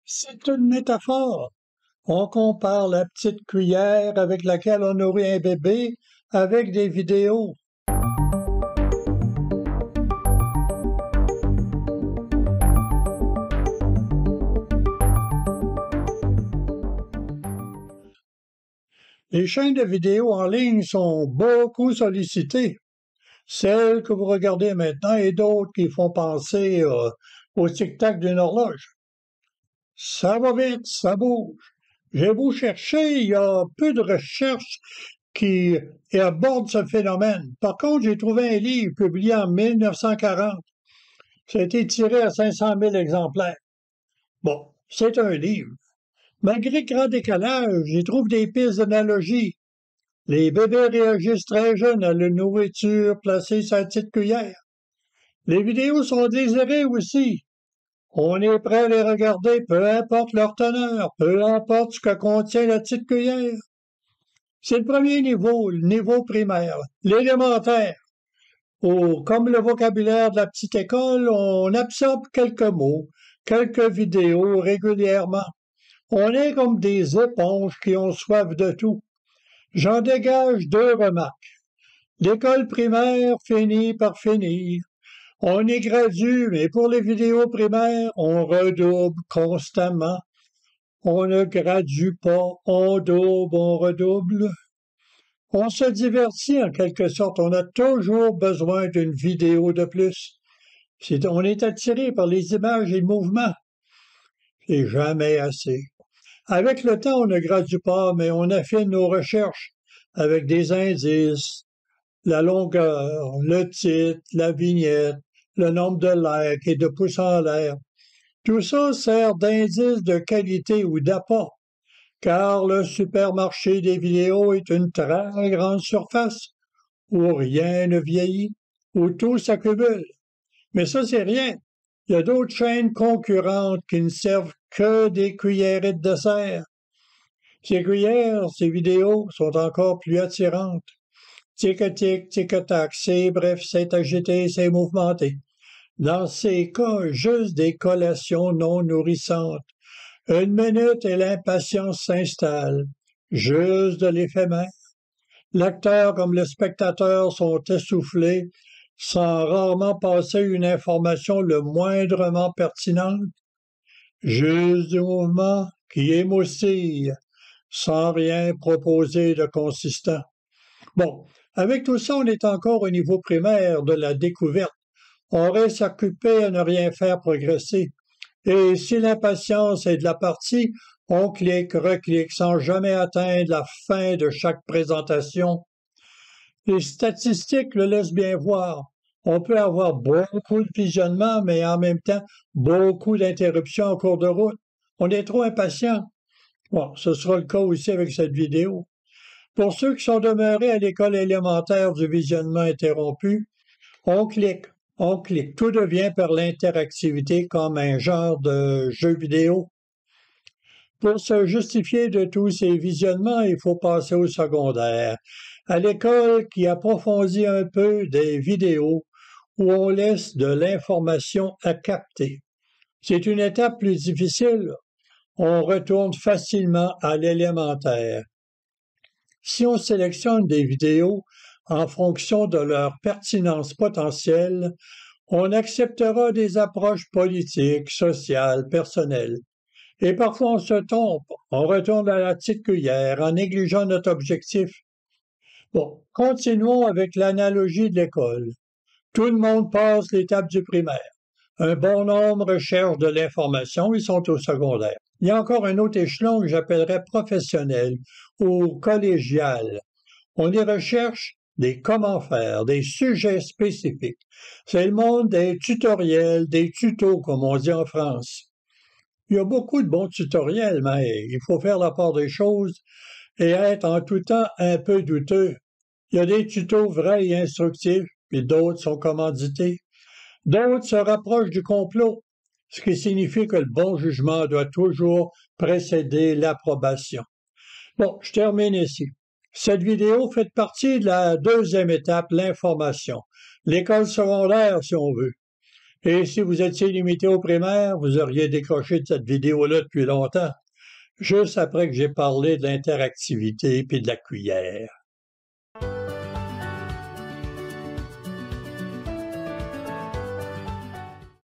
C'est une métaphore. On compare la petite cuillère avec laquelle on nourrit un bébé avec des vidéos. Les chaînes de vidéos en ligne sont beaucoup sollicitées. Celles que vous regardez maintenant et d'autres qui font penser au tic-tac d'une horloge. Ça va vite, ça bouge. J'ai beau chercher, il y a peu de recherches qui abordent ce phénomène. Par contre, j'ai trouvé un livre publié en 1940. Ça a été tiré à 500 000 exemplaires. Bon, c'est un livre. Malgré le grand décalage, j'y trouve des pistes d'analogie. Les bébés réagissent très jeunes à la nourriture placée sur la petite cuillère. Les vidéos sont désirées aussi. On est prêt à les regarder, peu importe leur teneur, peu importe ce que contient la petite cuillère. C'est le premier niveau, le niveau primaire, l'élémentaire, où, comme le vocabulaire de la petite école, on absorbe quelques mots, quelques vidéos régulièrement. On est comme des éponges qui ont soif de tout. J'en dégage deux remarques. L'école primaire finit par finir. On y gradue, mais pour les vidéos primaires, on redouble constamment. On ne gradue pas, on double, on redouble. On se divertit en quelque sorte, on a toujours besoin d'une vidéo de plus. On est attiré par les images et le mouvement. C'est jamais assez. Avec le temps, on ne gradue pas, mais on affine nos recherches avec des indices, la longueur, le titre, la vignette, le nombre de likes et de pouces en l'air. Tout ça sert d'indice de qualité ou d'apport, car le supermarché des vidéos est une très grande surface où rien ne vieillit, où tout s'accumule. Mais ça, c'est rien. Il y a d'autres chaînes concurrentes qui ne servent que des cuillerées de dessert. Ces cuillères, ces vidéos sont encore plus attirantes. Tic-tic, tic-tac, c'est bref, c'est agité, c'est mouvementé. Dans ces cas, juste des collations non nourrissantes. Une minute et l'impatience s'installe. Juste de l'éphémère. L'acteur comme le spectateur sont essoufflés, sans rarement passer une information le moindrement pertinente. Juste du mouvement qui émoustille, sans rien proposer de consistant. Bon, avec tout ça, on est encore au niveau primaire de la découverte. On reste occupé à ne rien faire progresser. Et si l'impatience est de la partie, on clique, reclique, sans jamais atteindre la fin de chaque présentation. Les statistiques le laissent bien voir. On peut avoir beaucoup de visionnements, mais en même temps, beaucoup d'interruptions en cours de route. On est trop impatient. Bon, ce sera le cas aussi avec cette vidéo. Pour ceux qui sont demeurés à l'école élémentaire du visionnement interrompu, on clique. Tout devient par l'interactivité comme un genre de jeu vidéo. Pour se justifier de tous ces visionnements, il faut passer au secondaire, à l'école qui approfondit un peu des vidéos où on laisse de l'information à capter. C'est une étape plus difficile. On retourne facilement à l'élémentaire. Si on sélectionne des vidéos en fonction de leur pertinence potentielle, on acceptera des approches politiques, sociales, personnelles. Et parfois on se trompe, on retourne à la petite cuillère en négligeant notre objectif. Bon, continuons avec l'analogie de l'école. Tout le monde passe l'étape du primaire. Un bon nombre cherchent de l'information, ils sont au secondaire. Il y a encore un autre échelon que j'appellerais professionnel ou collégial. On y recherche des comment faire, des sujets spécifiques. C'est le monde des tutoriels, des tutos, comme on dit en France. Il y a beaucoup de bons tutoriels, mais il faut faire la part des choses et être en tout temps un peu douteux. Il y a des tutos vrais et instructifs, puis d'autres sont commandités. D'autres se rapprochent du complot, ce qui signifie que le bon jugement doit toujours précéder l'approbation. Bon, je termine ici. Cette vidéo fait partie de la deuxième étape, l'information. L'école secondaire, si on veut. Et si vous étiez limité au primaire, vous auriez décroché de cette vidéo-là depuis longtemps, juste après que j'ai parlé de l'interactivité puis de la cuillère.